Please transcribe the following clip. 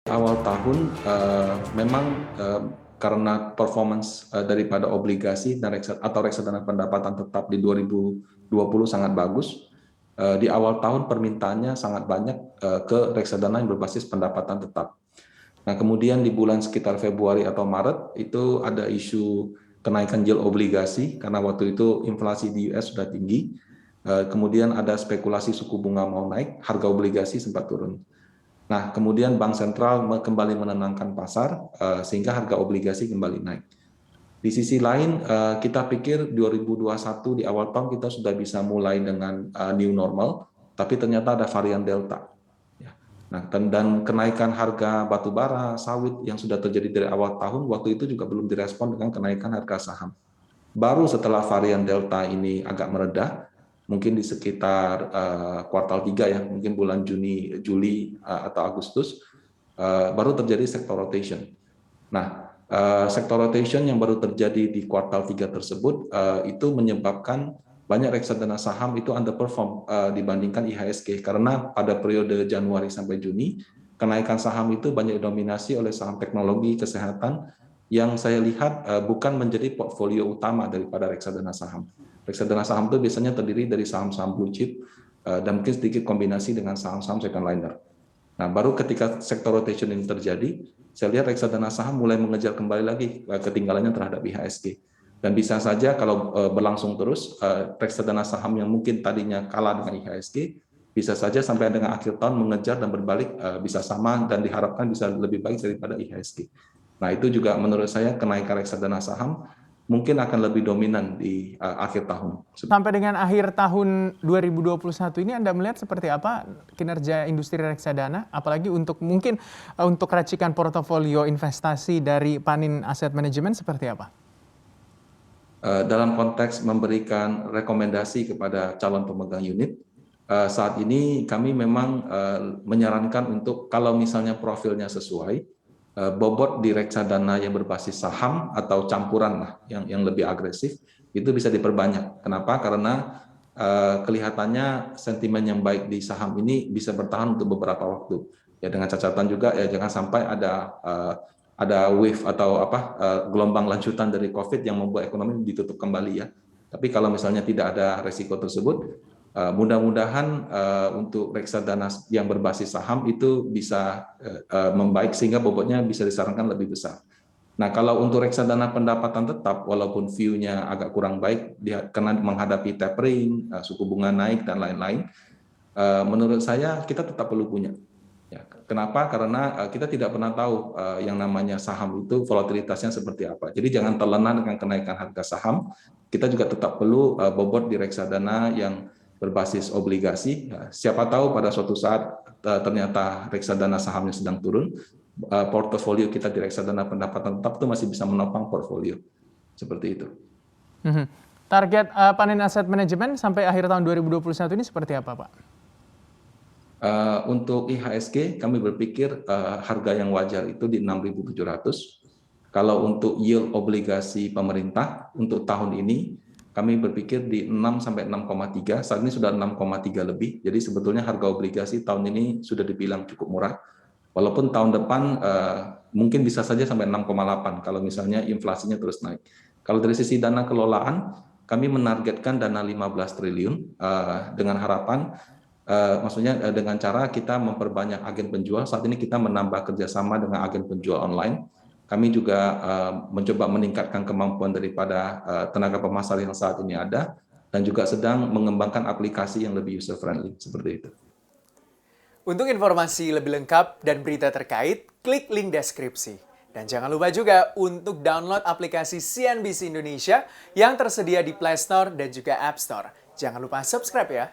Awal tahun memang karena performance daripada obligasi dan atau reksadana pendapatan tetap di 2020 sangat bagus. Di awal tahun permintaannya sangat banyak ke reksadana yang berbasis pendapatan tetap. Nah, kemudian di bulan sekitar Februari atau Maret itu ada isu kenaikan yield obligasi karena waktu itu inflasi di US sudah tinggi. Kemudian ada spekulasi suku bunga mau naik, harga obligasi sempat turun. Nah, kemudian Bank Sentral kembali menenangkan pasar sehingga harga obligasi kembali naik. Di sisi lain, kita pikir 2021 di awal tahun kita sudah bisa mulai dengan new normal, tapi ternyata ada varian Delta. Nah, dan kenaikan harga batu bara, sawit yang sudah terjadi dari awal tahun, waktu itu juga belum direspon dengan kenaikan harga saham. Baru setelah varian Delta ini agak meredah, mungkin di sekitar kuartal 3 ya, mungkin bulan Juli atau Agustus, baru terjadi sector rotation. Nah, sector rotation yang baru terjadi di kuartal 3 tersebut itu menyebabkan banyak reksadana saham itu underperform dibandingkan IHSG karena pada periode Januari sampai Juni kenaikan saham itu banyak didominasi oleh saham teknologi, kesehatan yang saya lihat bukan menjadi portfolio utama daripada reksadana saham. Reksadana saham itu biasanya terdiri dari saham-saham blue chip dan mungkin sedikit kombinasi dengan saham-saham second liner. Nah, baru ketika sector rotation ini terjadi, saya lihat reksadana saham mulai mengejar kembali lagi ketinggalannya terhadap IHSG. Dan bisa saja kalau berlangsung terus, reksadana saham yang mungkin tadinya kalah dengan IHSG, bisa saja sampai dengan akhir tahun mengejar dan berbalik bisa sama dan diharapkan bisa lebih baik daripada IHSG. Nah, itu juga menurut saya kenaikan reksadana saham mungkin akan lebih dominan di akhir tahun. Sampai dengan akhir tahun 2021 ini Anda melihat seperti apa kinerja industri reksadana? Apalagi untuk mungkin untuk racikan portofolio investasi dari Panin Asset Management seperti apa? Dalam konteks memberikan rekomendasi kepada calon pemegang unit, saat ini kami memang menyarankan untuk kalau misalnya profilnya sesuai, bobot di reksadana yang berbasis saham atau campuran lah yang lebih agresif itu bisa diperbanyak. Kenapa? Karena kelihatannya sentimen yang baik di saham ini bisa bertahan untuk beberapa waktu. Ya dengan catatan juga ya jangan sampai ada wave atau gelombang lanjutan dari COVID yang membuat ekonomi ditutup kembali ya. Tapi kalau misalnya tidak ada resiko tersebut, mudah-mudahan untuk reksadana yang berbasis saham itu bisa membaik sehingga bobotnya bisa disarankan lebih besar. Nah, kalau untuk reksadana pendapatan tetap, walaupun view-nya agak kurang baik, karena menghadapi tapering, suku bunga naik, dan lain-lain, menurut saya kita tetap perlu punya. Ya, kenapa? Karena kita tidak pernah tahu yang namanya saham itu volatilitasnya seperti apa. Jadi jangan terlena dengan kenaikan harga saham. Kita juga tetap perlu bobot di reksadana yang berbasis obligasi. Ya, siapa tahu pada suatu saat ternyata reksadana sahamnya sedang turun, portofolio kita di reksadana pendapatan tetap itu masih bisa menopang portfolio. Seperti itu. Target Panin Asset Management sampai akhir tahun 2021 ini seperti apa, Pak? Untuk IHSG kami berpikir harga yang wajar itu di 6.700. Kalau untuk yield obligasi pemerintah untuk tahun ini kami berpikir di 6 sampai 6,3. Saat ini sudah 6,3 lebih. Jadi sebetulnya harga obligasi tahun ini sudah dibilang cukup murah. Walaupun tahun depan mungkin bisa saja sampai 6,8 kalau misalnya inflasinya terus naik. Kalau dari sisi dana kelolaan, kami menargetkan dana 15 triliun dengan harapan maksudnya dengan cara kita memperbanyak agen penjual. Saat ini kita menambah kerjasama dengan agen penjual online. Kami juga mencoba meningkatkan kemampuan daripada tenaga pemasar yang saat ini ada dan juga sedang mengembangkan aplikasi yang lebih user friendly seperti itu. Untuk informasi lebih lengkap dan berita terkait, klik link deskripsi. Dan jangan lupa juga untuk download aplikasi CNBC Indonesia yang tersedia di Play Store dan juga App Store. Jangan lupa subscribe ya.